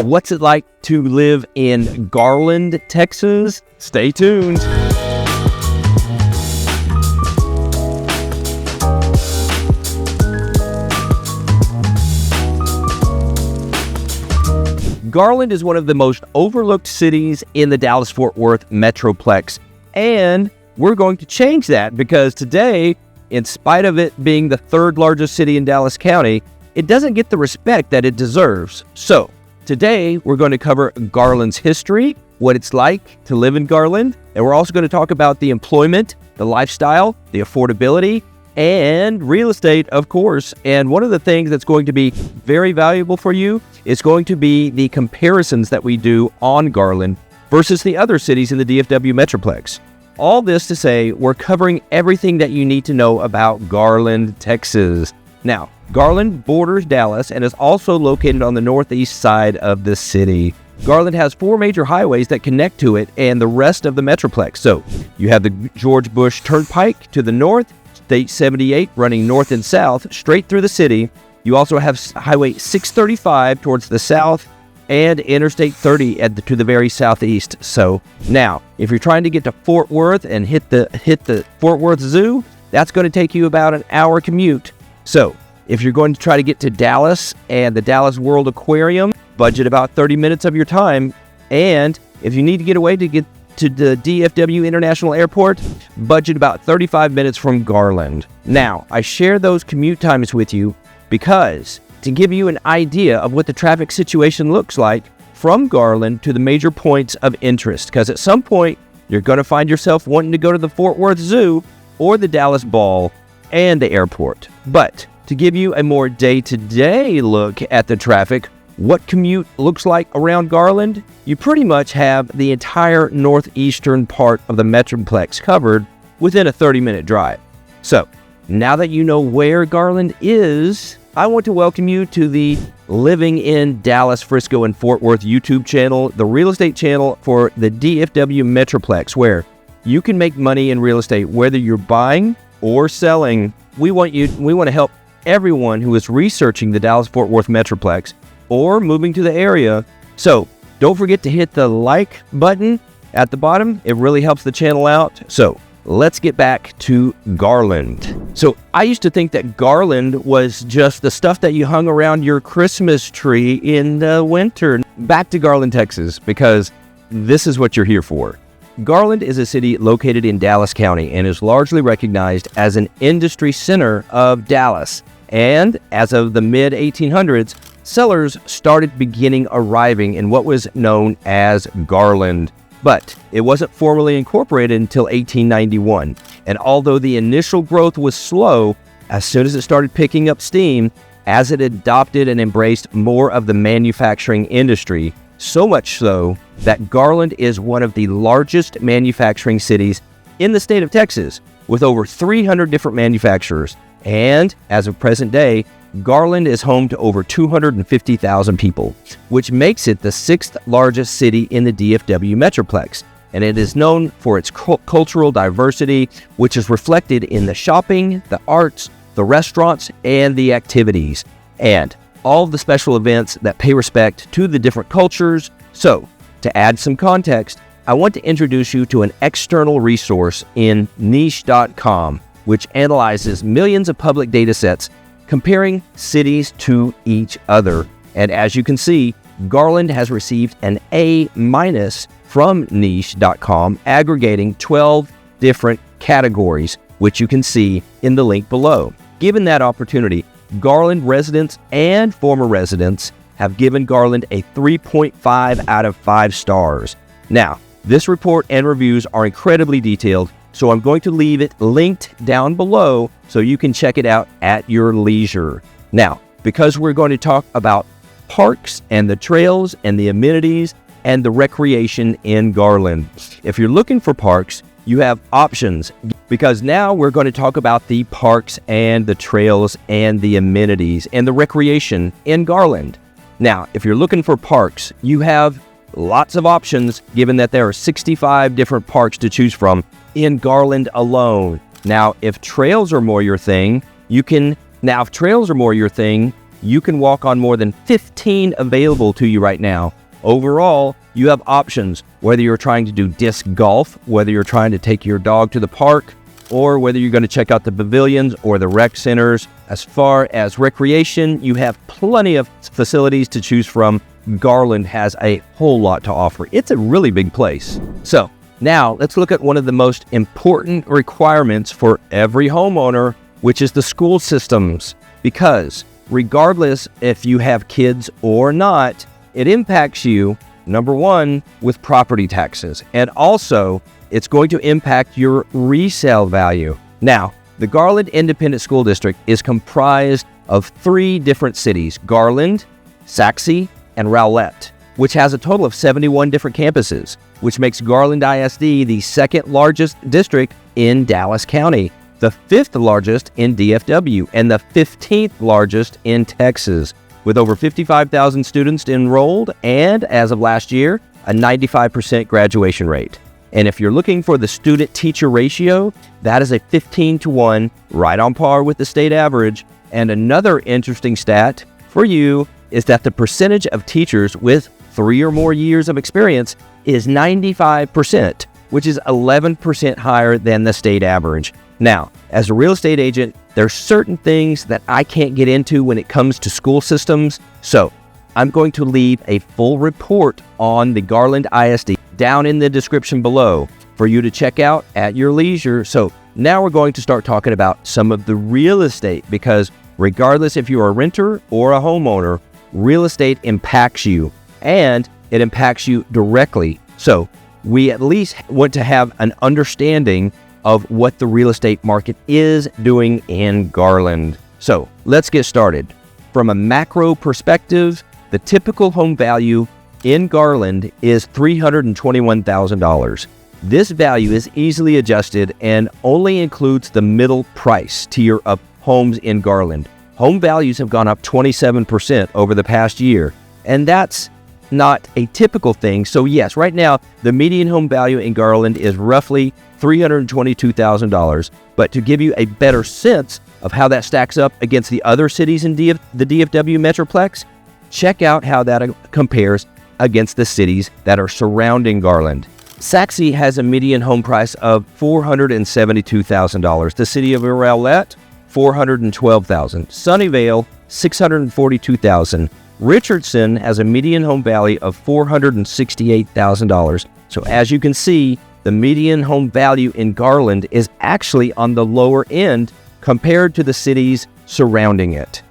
What's it like to live in Garland, Texas? Stay tuned. Garland is one of the most overlooked cities in the Dallas-Fort Worth Metroplex, and we're going to change that because today, in spite of it being the third largest city in Dallas County, it doesn't get the respect that it deserves. So today, we're going to cover Garland's history, what it's like to live in Garland, and we're also going to talk about the employment, the lifestyle, the affordability, and real estate, of course. And one of the things that's going to be very valuable for you is going to be the comparisons that we do on Garland versus the other cities in the DFW Metroplex. All this to say, we're covering everything that you need to know about Garland, Texas. Now, Garland borders Dallas and is also located on the northeast side of the city. Garland has 4 major highways that connect to it and the rest of the Metroplex. So you have the George Bush Turnpike to the north, State 78 running north and south straight through the city. You also have Highway 635 towards the south and Interstate 30 to the very southeast. So now, if you're trying to get to Fort Worth and hit the Fort Worth Zoo, that's going to take you about an hour commute. So if you're going to try to get to Dallas and the Dallas World Aquarium, budget about 30 minutes of your time. And if you need to get away to get to the DFW International Airport, budget about 35 minutes from Garland. Now, I share those commute times with you because to give you an idea of what the traffic situation looks like from Garland to the major points of interest, because at some point you're going to find yourself wanting to go to the Fort Worth Zoo or the Dallas Ball and the airport. But to give you a more day-to-day look at the traffic, what commute looks like around Garland, you pretty much have the entire northeastern part of the Metroplex covered within a 30-minute drive. So, now that you know where Garland is, I want to welcome you to the Living in Dallas, Frisco, and Fort Worth YouTube channel, the real estate channel for the DFW Metroplex, where you can make money in real estate whether you're buying or selling. We want to help everyone who is researching the Dallas-Fort Worth Metroplex or moving to the area. So don't forget to hit the like button at the bottom. It really helps the channel out. So let's get back to Garland. So I used to think that Garland was just the stuff that you hung around your Christmas tree in the winter. Back to Garland, Texas, because this is what you're here for. Garland is a city located in Dallas County and is largely recognized as an industry center of Dallas. And as of the mid-1800s, settlers started arriving in what was known as Garland. But it wasn't formally incorporated until 1891. And although the initial growth was slow, as soon as it started picking up steam, as it adopted and embraced more of the manufacturing industry, so much so that Garland is one of the largest manufacturing cities in the state of Texas, with over 300 different manufacturers. And as of present day, Garland is home to over 250,000 people, which makes it the 6th largest city in the DFW Metroplex. And it is known for its cultural diversity, which is reflected in the shopping, the arts, the restaurants, and the activities, and all of the special events that pay respect to the different cultures. So, to add some context, I want to introduce you to an external resource in niche.com, which analyzes millions of public data sets comparing cities to each other. And as you can see, Garland has received an A- from niche.com, aggregating 12 different categories, which you can see in the link below. Given that opportunity, Garland residents and former residents have given Garland a 3.5 out of 5 stars. Now, this report and reviews are incredibly detailed, so I'm going to leave it linked down below so you can check it out at your leisure. Now, because we're going to talk about parks and the trails and the amenities and the recreation in Garland. If you're looking for parks, you have options, because now we're going to talk about the parks and the trails and the amenities and the recreation in Garland. Now, if you're looking for parks, you have lots of options, given that there are 65 different parks to choose from in Garland alone. Now, if trails are more your thing, you you can walk on more than 15 available to you right now. Overall, you have options, whether you're trying to do disc golf, whether you're trying to take your dog to the park, or whether you're going to check out the pavilions or the rec centers. As far as recreation, you have plenty of facilities to choose from. Garland has a whole lot to offer. It's a really big place. So now let's look at one of the most important requirements for every homeowner, which is the school systems. Because regardless if you have kids or not, it impacts you, number one, with property taxes. And also, it's going to impact your resale value. Now, the Garland Independent School District is comprised of 3 different cities, Garland, Sachse, and Rowlett, which has a total of 71 different campuses, which makes Garland ISD the 2nd largest district in Dallas County, the 5th largest in DFW, and the 15th largest in Texas, with over 55,000 students enrolled and, as of last year, a 95% graduation rate. And if you're looking for the student-teacher ratio, that is a 15-to-1, right on par with the state average. And another interesting stat for you is that the percentage of teachers with 3 or more years of experience is 95%, which is 11% higher than the state average. Now, as a real estate agent, there's certain things that I can't get into when it comes to school systems, so I'm going to leave a full report on the Garland ISD down in the description below for you to check out at your leisure. So now we're going to start talking about some of the real estate, because regardless if you're a renter or a homeowner, real estate impacts you, and it impacts you directly. So we at least want to have an understanding of what the real estate market is doing in Garland. So let's get started. From a macro perspective, the typical home value in Garland is $321,000. This value is easily adjusted and only includes the middle price tier of homes in Garland. Home values have gone up 27% over the past year, and that's not a typical thing. So yes, right now, the median home value in Garland is roughly $322,000. But to give you a better sense of how that stacks up against the other cities in the DFW Metroplex, check out how that compares against the cities that are surrounding Garland. Sachse has a median home price of $472,000. The city of Rowlett, $412,000. Sunnyvale, $642,000. Richardson has a median home value of $468,000. So as you can see, the median home value in Garland is actually on the lower end compared to the cities surrounding it.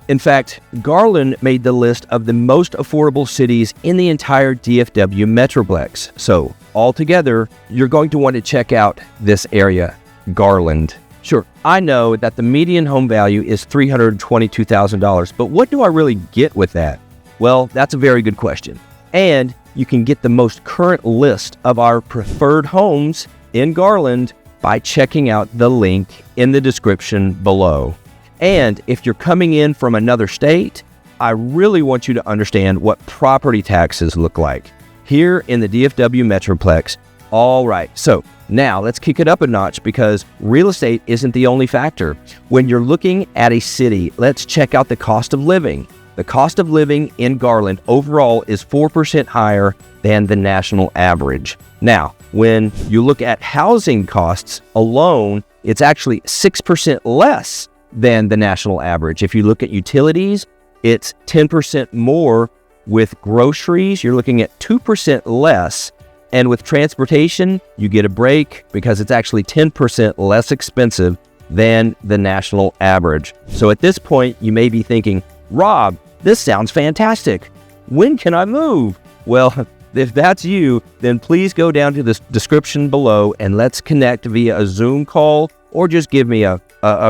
In fact, Garland made the list of the most affordable cities in the entire DFW Metroplex. So altogether, you're going to want to check out this area, Garland. Sure, I know that the median home value is $322,000, but what do I really get with that? Well, that's a very good question. And you can get the most current list of our preferred homes in Garland by checking out the link in the description below. And if you're coming in from another state, I really want you to understand what property taxes look like here in the DFW Metroplex. All right, so now let's kick it up a notch, because real estate isn't the only factor. When you're looking at a city, let's check out the cost of living. The cost of living in Garland overall is 4% higher than the national average. Now, when you look at housing costs alone, it's actually 6% less than the national average. If you look at utilities, it's 10% more. With groceries, you're looking at 2% less. And with transportation, you get a break because it's actually 10% less expensive than the national average. So at this point, you may be thinking, Rob, this sounds fantastic. When can I move? Well, if that's you, then please go down to the description below and let's connect via a Zoom call, or just give me a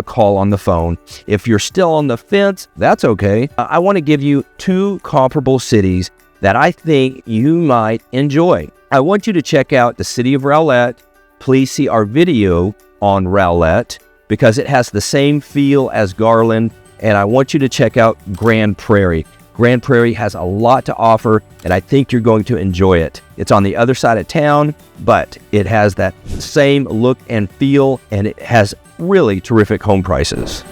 call on the phone. If you're still on the fence, that's okay. I want to give you 2 comparable cities that I think you might enjoy. I want you to check out the city of Rowlett. Please see our video on Rowlett because it has the same feel as Garland. And I want you to check out Grand Prairie. Grand Prairie has a lot to offer, and I think you're going to enjoy it. It's on the other side of town, but it has that same look and feel, and it has really terrific home prices.